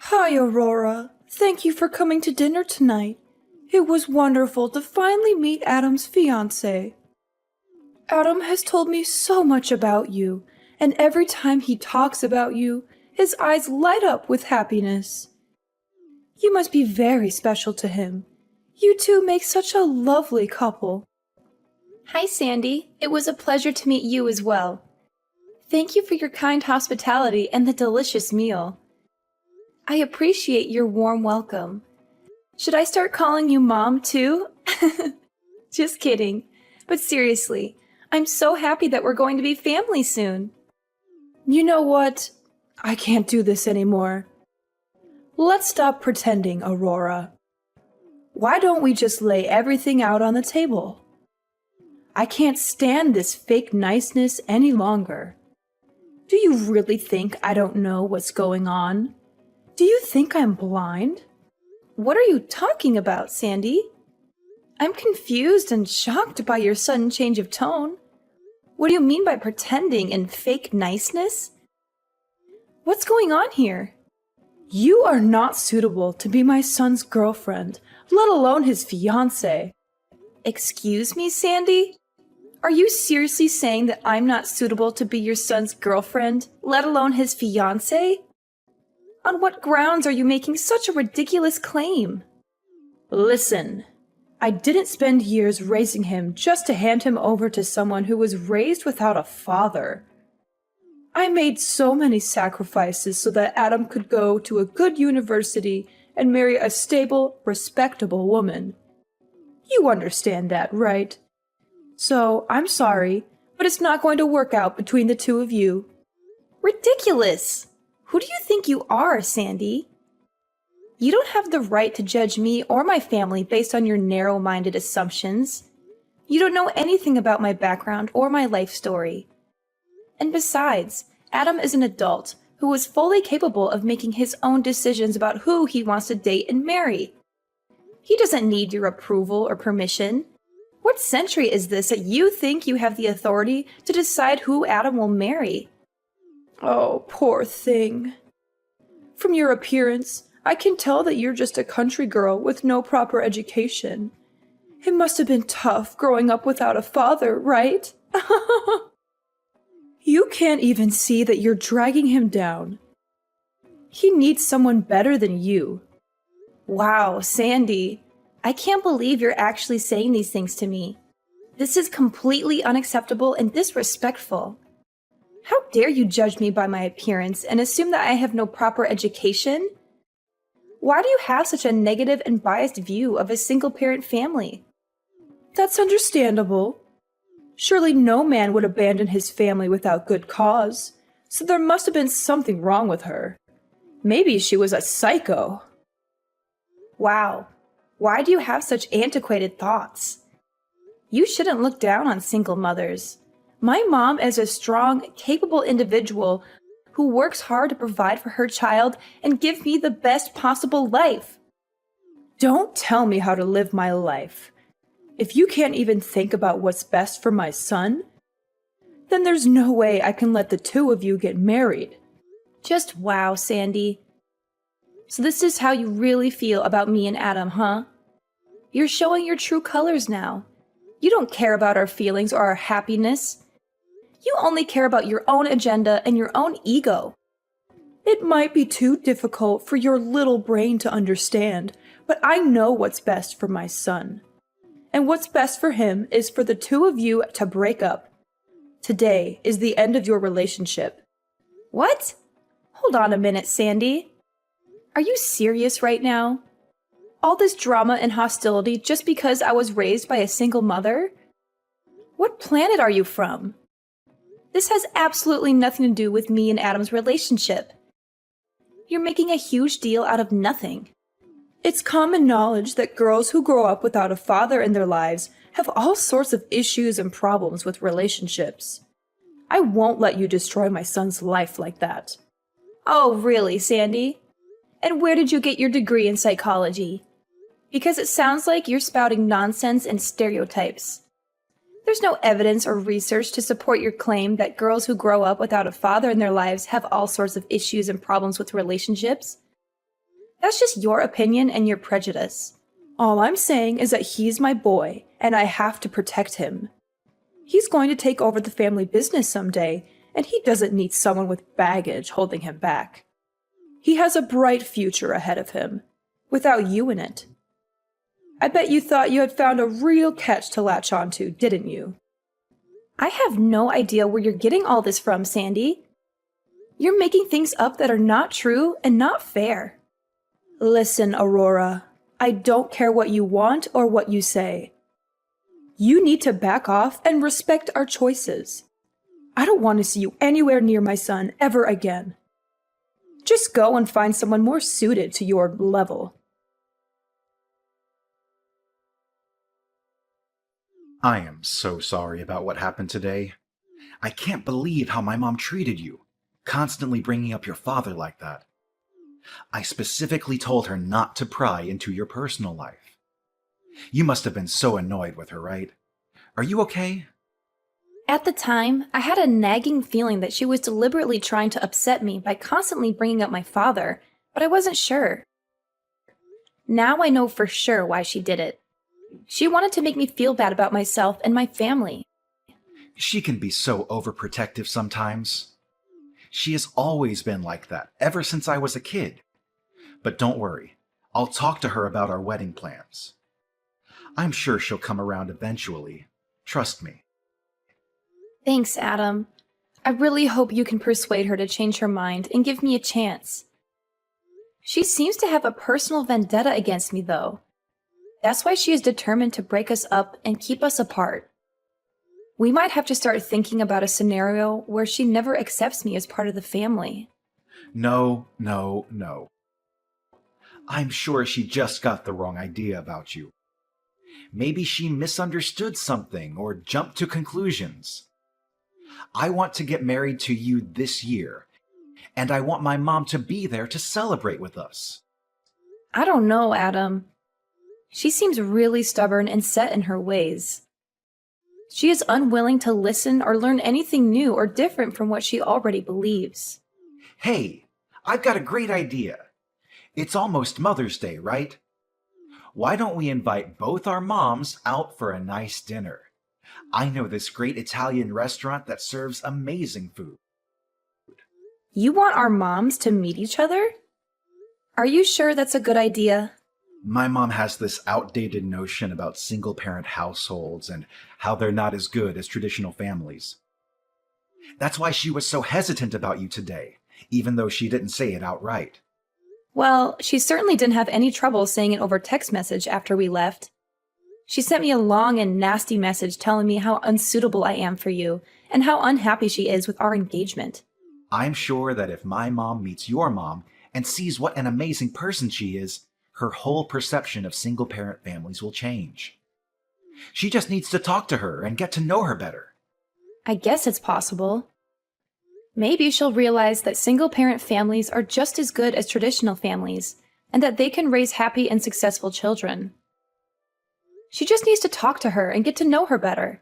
Hi, Aurora. Thank you for coming to dinner tonight. It was wonderful to finally meet Adam's fiancé. Adam has told me so much about you, and every time he talks about you, his eyes light up with happiness. You must be very special to him. You two make such a lovely couple. Hi, Sandy. It was a pleasure to meet you as well. Thank you for your kind hospitality and the delicious meal. I appreciate your warm welcome. Should I start calling you Mom, too? Just kidding. But seriously, I'm so happy that we're going to be family soon. You know what? I can't do this anymore. Let's stop pretending, Aurora. Why don't we just lay everything out on the table? I can't stand this fake niceness any longer. Do you really think I don't know what's going on? Do you think I'm blind? What are you talking about, Sandy? I'm confused and shocked by your sudden change of tone. What do you mean by pretending and fake niceness? What's going on here? You are not suitable to be my son's girlfriend, let alone his fiancé. Excuse me, Sandy? Are you seriously saying that I'm not suitable to be your son's girlfriend, let alone his fiancé? On what grounds are you making such a ridiculous claim? Listen, I didn't spend years raising him just to hand him over to someone who was raised without a father. I made so many sacrifices so that Adam could go to a good university and marry a stable, respectable woman. You understand that, right? So, I'm sorry, but it's not going to work out between the two of you. Ridiculous! Who do you think you are, Sandy? You don't have the right to judge me or my family based on your narrow-minded assumptions. You don't know anything about my background or my life story. And besides, Adam is an adult who is fully capable of making his own decisions about who he wants to date and marry. He doesn't need your approval or permission. What century is this that you think you have the authority to decide who Adam will marry? Oh, poor thing. From your appearance, I can tell that you're just a country girl with no proper education. It must have been tough growing up without a father, right? You can't even see that you're dragging him down. He needs someone better than you. Wow, Sandy. I can't believe you're actually saying these things to me. This is completely unacceptable and disrespectful. How dare you judge me by my appearance and assume that I have no proper education? Why do you have such a negative and biased view of a single-parent family? That's understandable. Surely no man would abandon his family without good cause, so there must have been something wrong with her. Maybe she was a psycho. Wow. Why do you have such antiquated thoughts? You shouldn't look down on single mothers. My mom is a strong, capable individual who works hard to provide for her child and give me the best possible life. Don't tell me how to live my life. If you can't even think about what's best for my son, then there's no way I can let the two of you get married. Just wow, Sandy. So this is how you really feel about me and Adam, huh? You're showing your true colors now. You don't care about our feelings or our happiness. You only care about your own agenda and your own ego. It might be too difficult for your little brain to understand, but I know what's best for my son. And what's best for him is for the two of you to break up. Today is the end of your relationship. What? Hold on a minute, Sandy. Are you serious right now? All this drama and hostility just because I was raised by a single mother? What planet are you from? This has absolutely nothing to do with me and Adam's relationship. You're making a huge deal out of nothing. It's common knowledge that girls who grow up without a father in their lives have all sorts of issues and problems with relationships. I won't let you destroy my son's life like that. Oh, really, Sandy? And where did you get your degree in psychology? Because it sounds like you're spouting nonsense and stereotypes. There's no evidence or research to support your claim that girls who grow up without a father in their lives have all sorts of issues and problems with relationships. That's just your opinion and your prejudice. All I'm saying is that he's my boy, and I have to protect him. He's going to take over the family business someday, and he doesn't need someone with baggage holding him back. He has a bright future ahead of him, without you in it. I bet you thought you had found a real catch to latch onto, didn't you? I have no idea where you're getting all this from, Sandy. You're making things up that are not true and not fair. Listen, Aurora, I don't care what you want or what you say. You need to back off and respect our choices. I don't want to see you anywhere near my son ever again. Just go and find someone more suited to your level. I am so sorry about what happened today. I can't believe how my mom treated you, constantly bringing up your father like that. I specifically told her not to pry into your personal life. You must have been so annoyed with her, right? Are you okay? At the time, I had a nagging feeling that she was deliberately trying to upset me by constantly bringing up my father, but I wasn't sure. Now I know for sure why she did it. She wanted to make me feel bad about myself and my family. She can be so overprotective sometimes. She has always been like that, ever since I was a kid. But don't worry, I'll talk to her about our wedding plans. I'm sure she'll come around eventually. Trust me. Thanks, Adam. I really hope you can persuade her to change her mind and give me a chance. She seems to have a personal vendetta against me, though. That's why she is determined to break us up and keep us apart. We might have to start thinking about a scenario where she never accepts me as part of the family. No. I'm sure she just got the wrong idea about you. Maybe she misunderstood something or jumped to conclusions. I want to get married to you this year, and I want my mom to be there to celebrate with us. I don't know, Adam. She seems really stubborn and set in her ways. She is unwilling to listen or learn anything new or different from what she already believes. Hey, I've got a great idea. It's almost Mother's Day, right? Why don't we invite both our moms out for a nice dinner? I know this great Italian restaurant that serves amazing food. You want our moms to meet each other? Are you sure that's a good idea? My mom has this outdated notion about single-parent households and how they're not as good as traditional families. That's why she was so hesitant about you today, even though she didn't say it outright. Well, she certainly didn't have any trouble saying it over text message after we left. She sent me a long and nasty message telling me how unsuitable I am for you and how unhappy she is with our engagement. I'm sure that if my mom meets your mom and sees what an amazing person she is, her whole perception of single-parent families will change. She just needs to talk to her and get to know her better. I guess it's possible. Maybe she'll realize that single-parent families are just as good as traditional families, and that they can raise happy and successful children. She just needs to talk to her and get to know her better.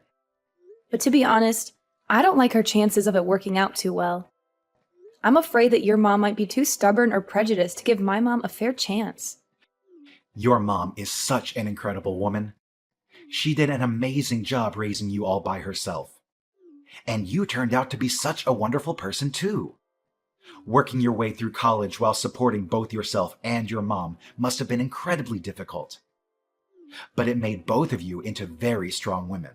But to be honest, I don't like her chances of it working out too well. I'm afraid that your mom might be too stubborn or prejudiced to give my mom a fair chance. Your mom is such an incredible woman. She did an amazing job raising you all by herself. And you turned out to be such a wonderful person too. Working your way through college while supporting both yourself and your mom must have been incredibly difficult. But it made both of you into very strong women.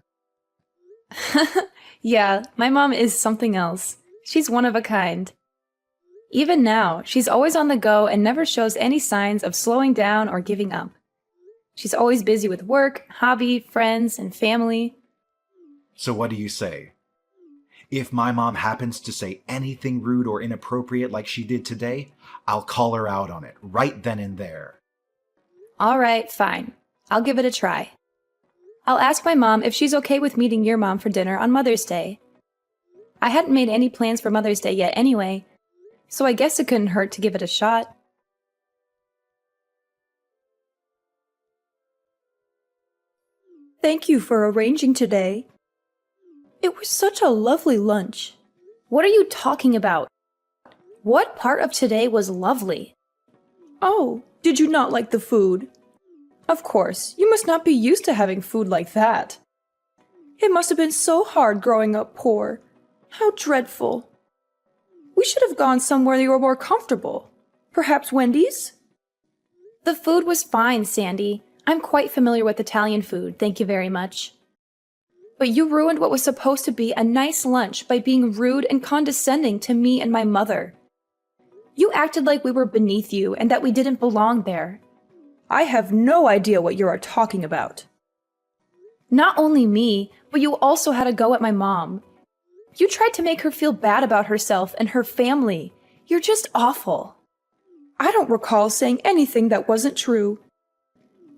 Yeah, my mom is something else. She's one of a kind. Even now, she's always on the go and never shows any signs of slowing down or giving up. She's always busy with work, hobby, friends, and family. So what do you say? If my mom happens to say anything rude or inappropriate like she did today, I'll call her out on it right then and there. All right, fine. I'll give it a try. I'll ask my mom if she's okay with meeting your mom for dinner on Mother's Day. I hadn't made any plans for Mother's Day yet anyway, so I guess it couldn't hurt to give it a shot. Thank you for arranging today. It was such a lovely lunch. What are you talking about? What part of today was lovely? Oh, Did you not like the food? Of course, you must not be used to having food like that. It must have been so hard growing up poor. How dreadful. We should have gone somewhere you were more comfortable. Perhaps Wendy's? The food was fine, Sandy. I'm quite familiar with Italian food, thank you very much. But you ruined what was supposed to be a nice lunch by being rude and condescending to me and my mother. You acted like we were beneath you and that we didn't belong there. I have no idea what you are talking about. Not only me, but you also had a go at my mom. You tried to make her feel bad about herself and her family. You're just awful. I don't recall saying anything that wasn't true.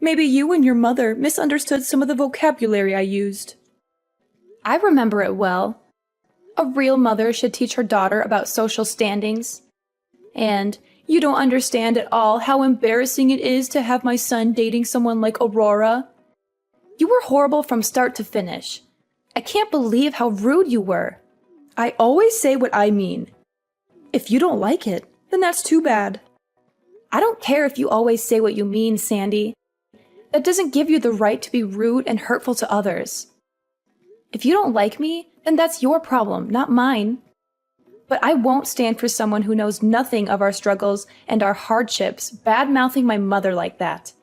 Maybe you and your mother misunderstood some of the vocabulary I used. I remember it well. A real mother should teach her daughter about social standings. And you don't understand at all how embarrassing it is to have my son dating someone like Aurora. You were horrible from start to finish. I can't believe how rude you were. I always say what I mean. If you don't like it, then that's too bad. I don't care if you always say what you mean, Sandy. That doesn't give you the right to be rude and hurtful to others. If you don't like me, then that's your problem, not mine. But I won't stand for someone who knows nothing of our struggles and our hardships bad-mouthing my mother like that.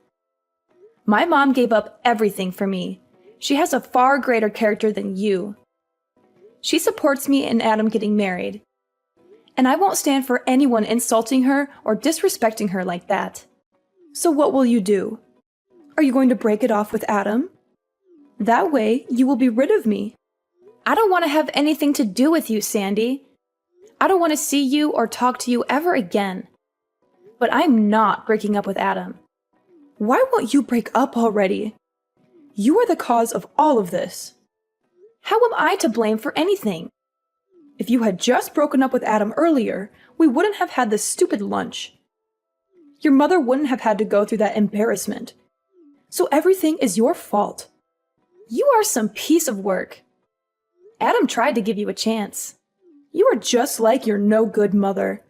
My mom gave up everything for me. She has a far greater character than you. She supports me and Adam getting married. And I won't stand for anyone insulting her or disrespecting her like that. So what will you do? Are you going to break it off with Adam? That way, you will be rid of me. I don't want to have anything to do with you, Sandy. I don't want to see you or talk to you ever again. But I'm not breaking up with Adam. Why won't you break up already? You are the cause of all of this. How am I to blame for anything? If you had just broken up with Adam earlier, we wouldn't have had this stupid lunch. Your mother wouldn't have had to go through that embarrassment. So everything is your fault. You are some piece of work. Adam tried to give you a chance. You are just like your no-good mother.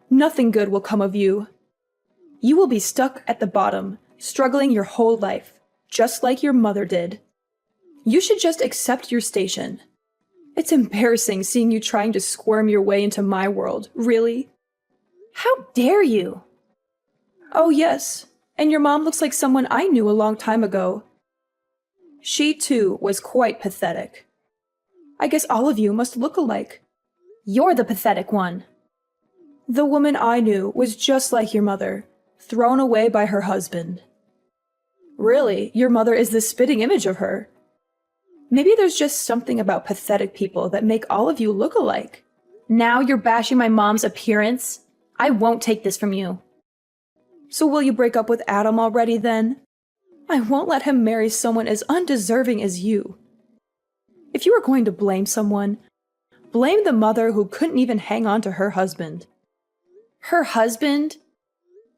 Nothing good will come of you. You will be stuck at the bottom, struggling your whole life, just like your mother did. You should just accept your station. It's embarrassing seeing you trying to squirm your way into my world, really. How dare you? Oh yes, and your mom looks like someone I knew a long time ago. She too was quite pathetic. I guess all of you must look alike. You're the pathetic one. The woman I knew was just like your mother, thrown away by her husband. Really, your mother is the spitting image of her. Maybe there's just something about pathetic people that make all of you look alike. Now you're bashing my mom's appearance? I won't take this from you. So will you break up with Adam already then? I won't let him marry someone as undeserving as you. If you are going to blame someone, blame the mother who couldn't even hang on to her husband. Her husband?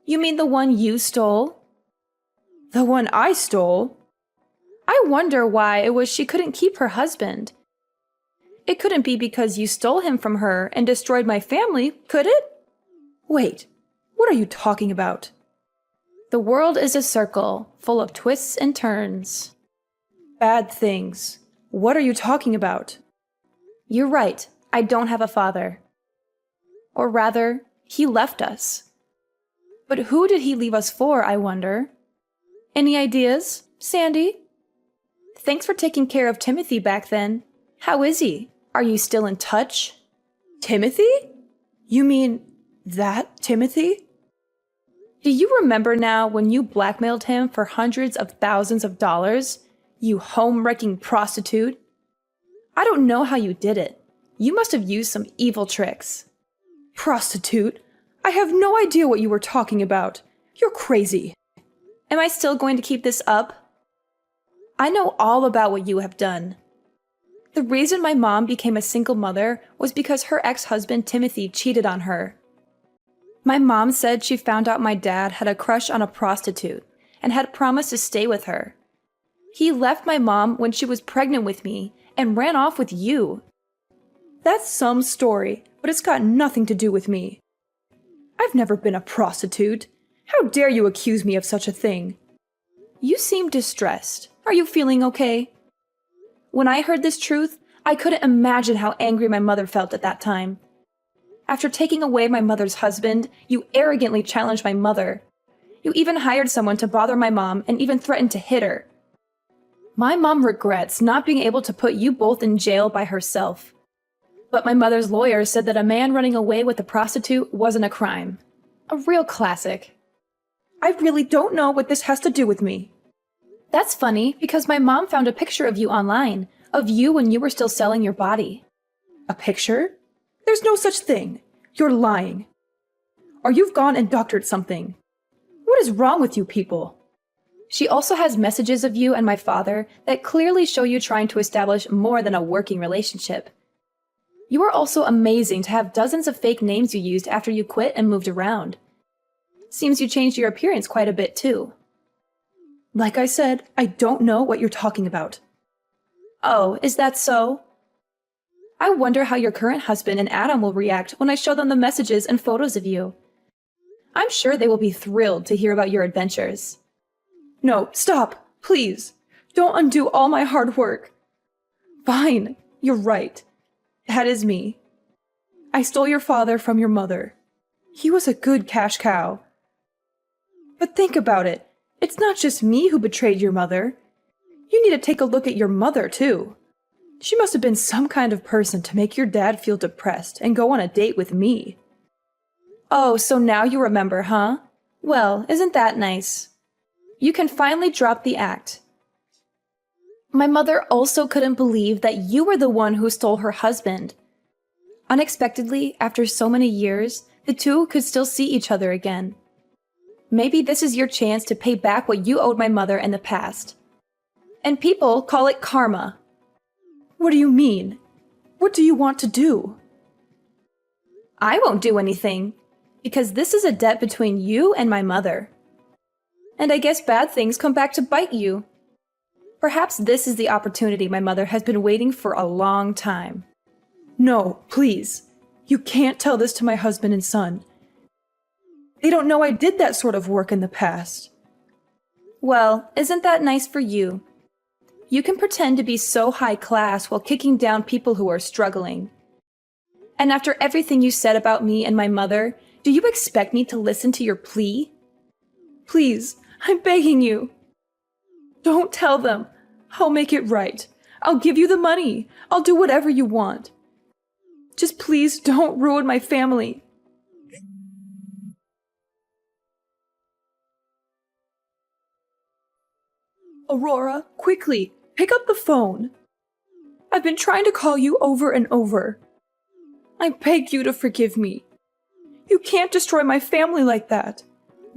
You mean the one you stole? The one I stole? I wonder why it was she couldn't keep her husband. It couldn't be because you stole him from her and destroyed my family, could it? Wait, what are you talking about? The world is a circle, full of twists and turns. Bad things. What are you talking about? You're right, I don't have a father. Or rather, he left us. But who did he leave us for, I wonder? Any ideas, Sandy? Thanks for taking care of Timothy back then. How is he? Are you still in touch? Timothy? You mean that Timothy? Do you remember now when you blackmailed him for hundreds of thousands of dollars? You home-wrecking prostitute? I don't know how you did it. You must have used some evil tricks. Prostitute? I have no idea what you were talking about. You're crazy. Am I still going to keep this up? I know all about what you have done. The reason my mom became a single mother was because her ex-husband Timothy cheated on her. My mom said she found out my dad had a crush on a prostitute and had promised to stay with her. He left my mom when she was pregnant with me and ran off with you. That's some story, but it's got nothing to do with me. I've never been a prostitute, How dare you accuse me of such a thing? You seem distressed. Are you feeling okay? When I heard this truth, I couldn't imagine how angry my mother felt at that time. After taking away my mother's husband, you arrogantly challenged my mother. You even hired someone to bother my mom and even threatened to hit her. My mom regrets not being able to put you both in jail by herself. But my mother's lawyer said that a man running away with a prostitute wasn't a crime. A real classic. I really don't know what this has to do with me. That's funny, because my mom found a picture of you online, of you when you were still selling your body. A picture? There's no such thing. You're lying. Or you've gone and doctored something. What is wrong with you people? She also has messages of you and my father that clearly show you trying to establish more than a working relationship. You are also amazing to have dozens of fake names you used after you quit and moved around. Seems you changed your appearance quite a bit too. Like I said, I don't know what you're talking about. Oh, is that so? I wonder how your current husband and Adam will react when I show them the messages and photos of you. I'm sure they will be thrilled to hear about your adventures. No, stop, please. Don't undo all my hard work. Fine, you're right. That is me. I stole your father from your mother. He was a good cash cow. But think about it. It's not just me who betrayed your mother. You need to take a look at your mother, too. She must have been some kind of person to make your dad feel depressed and go on a date with me. Oh, so now you remember, huh? Well, isn't that nice? You can finally drop the act. My mother also couldn't believe that you were the one who stole her husband. Unexpectedly, after so many years, the two could still see each other again. Maybe this is your chance to pay back what you owed my mother in the past. And people call it karma. What do you mean? What do you want to do? I won't do anything, because this is a debt between you and my mother. And I guess bad things come back to bite you. Perhaps this is the opportunity my mother has been waiting for a long time. No, please. You can't tell this to my husband and son. They don't know I did that sort of work in the past. Well, isn't that nice for you? You can pretend to be so high class while kicking down people who are struggling. And after everything you said about me and my mother, do you expect me to listen to your plea? Please, I'm begging you. Don't tell them. I'll make it right. I'll give you the money. I'll do whatever you want. Just please don't ruin my family. Aurora, quickly, pick up the phone. I've been trying to call you over and over. I beg you to forgive me. You can't destroy my family like that.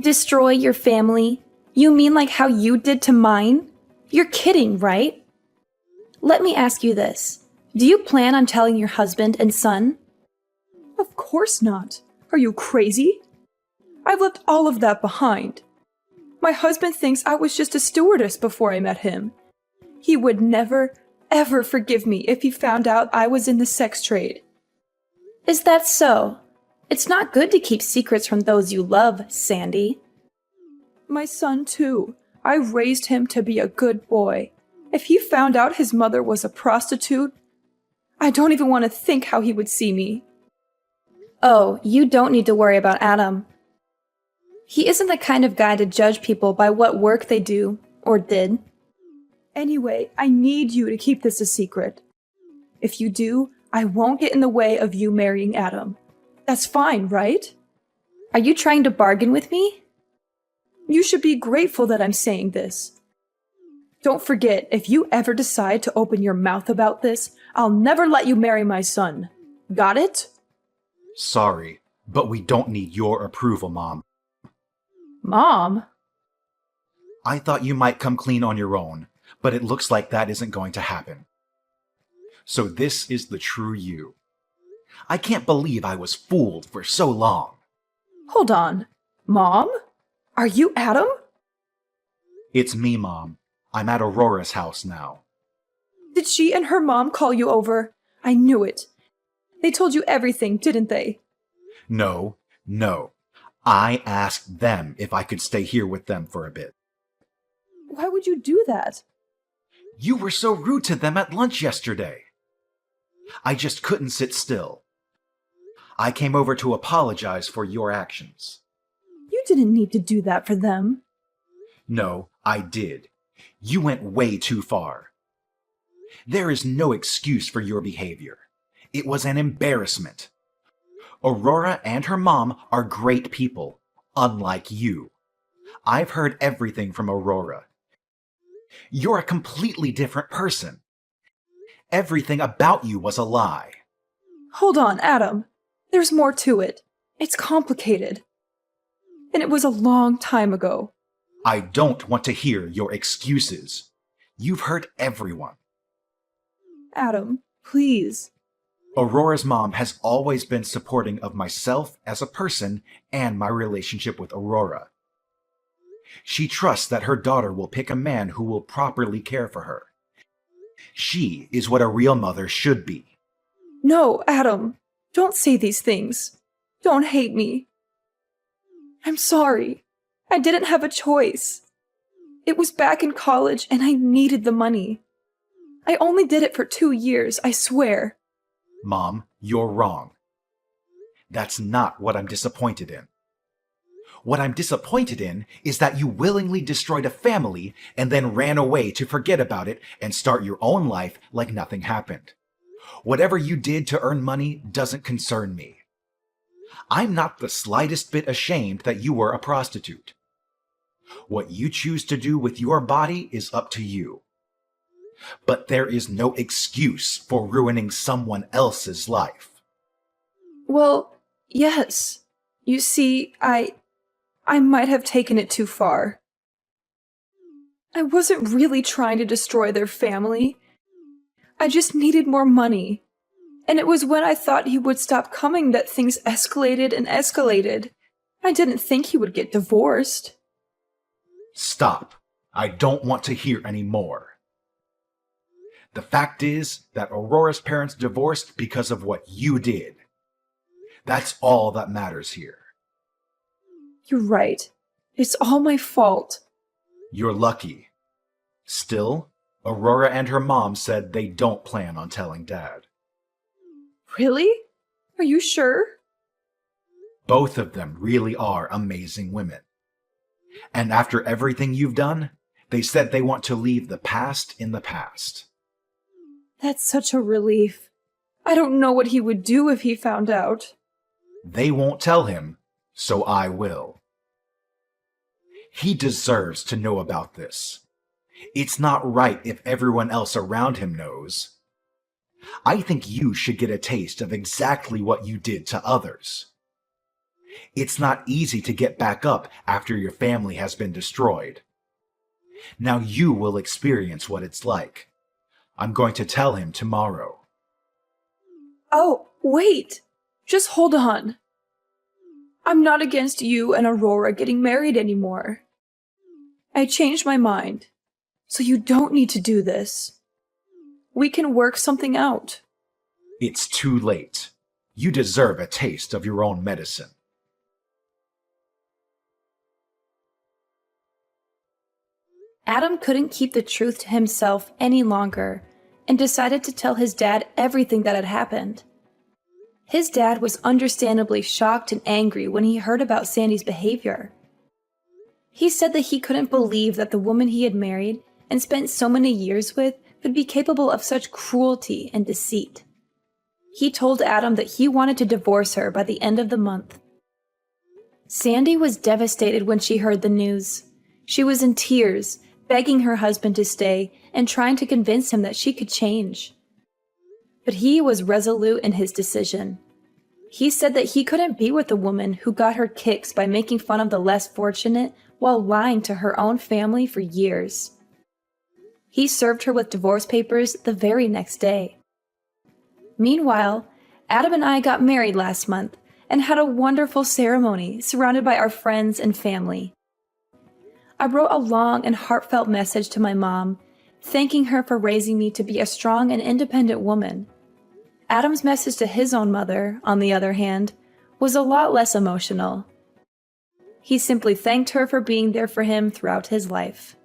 Destroy your family? You mean like how you did to mine? You're kidding, right? Let me ask you this. Do you plan on telling your husband and son? Of course not. Are you crazy? I've left all of that behind. My husband thinks I was just a stewardess before I met him. He would never, ever forgive me if he found out I was in the sex trade. Is that so? It's not good to keep secrets from those you love, Sandy. My son, too. I raised him to be a good boy. If he found out his mother was a prostitute, I don't even want to think how he would see me. Oh, you don't need to worry about Adam. He isn't the kind of guy to judge people by what work they do, or did. Anyway, I need you to keep this a secret. If you do, I won't get in the way of you marrying Adam. That's fine, right? Are you trying to bargain with me? You should be grateful that I'm saying this. Don't forget, if you ever decide to open your mouth about this, I'll never let you marry my son. Got it? Sorry, but we don't need your approval, Mom. Mom? I thought you might come clean on your own, but it looks like that isn't going to happen. So this is the true you. I can't believe I was fooled for so long. Hold on. Mom? Are you Adam? It's me, Mom. I'm at Aurora's house now. Did she and her mom call you over? I knew it. They told you everything, didn't they? No. I asked them if I could stay here with them for a bit. Why would you do that? You were so rude to them at lunch yesterday. I just couldn't sit still. I came over to apologize for your actions. You didn't need to do that for them. No, I did. You went way too far. There is no excuse for your behavior. It was an embarrassment. Aurora and her mom are great people, unlike you. I've heard everything from Aurora. You're a completely different person. Everything about you was a lie. Hold on, Adam. There's more to it. It's complicated. And it was a long time ago. I don't want to hear your excuses. You've hurt everyone. Adam, please. Aurora's mom has always been supporting of myself as a person and my relationship with Aurora. She trusts that her daughter will pick a man who will properly care for her. She is what a real mother should be. No, Adam. Don't say these things. Don't hate me. I'm sorry. I didn't have a choice. It was back in college and I needed the money. I only did it for 2 years, I swear. Mom, you're wrong. That's not what I'm disappointed in. What I'm disappointed in is that you willingly destroyed a family and then ran away to forget about it and start your own life like nothing happened. Whatever you did to earn money doesn't concern me. I'm not the slightest bit ashamed that you were a prostitute. What you choose to do with your body is up to you. But there is no excuse for ruining someone else's life. Well, yes. You see, I might have taken it too far. I wasn't really trying to destroy their family. I just needed more money. And it was when I thought he would stop coming that things escalated and escalated. I didn't think he would get divorced. Stop. I don't want to hear any more. The fact is that Aurora's parents divorced because of what you did. That's all that matters here. You're right. It's all my fault. You're lucky. Still, Aurora and her mom said they don't plan on telling Dad. Really? Are you sure? Both of them really are amazing women. And after everything you've done, they said they want to leave the past in the past. That's such a relief. I don't know what he would do if he found out. They won't tell him, so I will. He deserves to know about this. It's not right if everyone else around him knows. I think you should get a taste of exactly what you did to others. It's not easy to get back up after your family has been destroyed. Now you will experience what it's like. I'm going to tell him tomorrow. Oh, wait! Just hold on. I'm not against you and Aurora getting married anymore. I changed my mind, so you don't need to do this. We can work something out. It's too late. You deserve a taste of your own medicine. Adam couldn't keep the truth to himself any longer and decided to tell his dad everything that had happened. His dad was understandably shocked and angry when he heard about Sandy's behavior. He said that he couldn't believe that the woman he had married and spent so many years with could be capable of such cruelty and deceit. He told Adam that he wanted to divorce her by the end of the month. Sandy was devastated when she heard the news. She was in tears, begging her husband to stay and trying to convince him that she could change. But he was resolute in his decision. He said that he couldn't be with a woman who got her kicks by making fun of the less fortunate while lying to her own family for years. He served her with divorce papers the very next day. Meanwhile, Adam and I got married last month and had a wonderful ceremony surrounded by our friends and family. I wrote a long and heartfelt message to my mom, thanking her for raising me to be a strong and independent woman. Adam's message to his own mother, on the other hand, was a lot less emotional. He simply thanked her for being there for him throughout his life.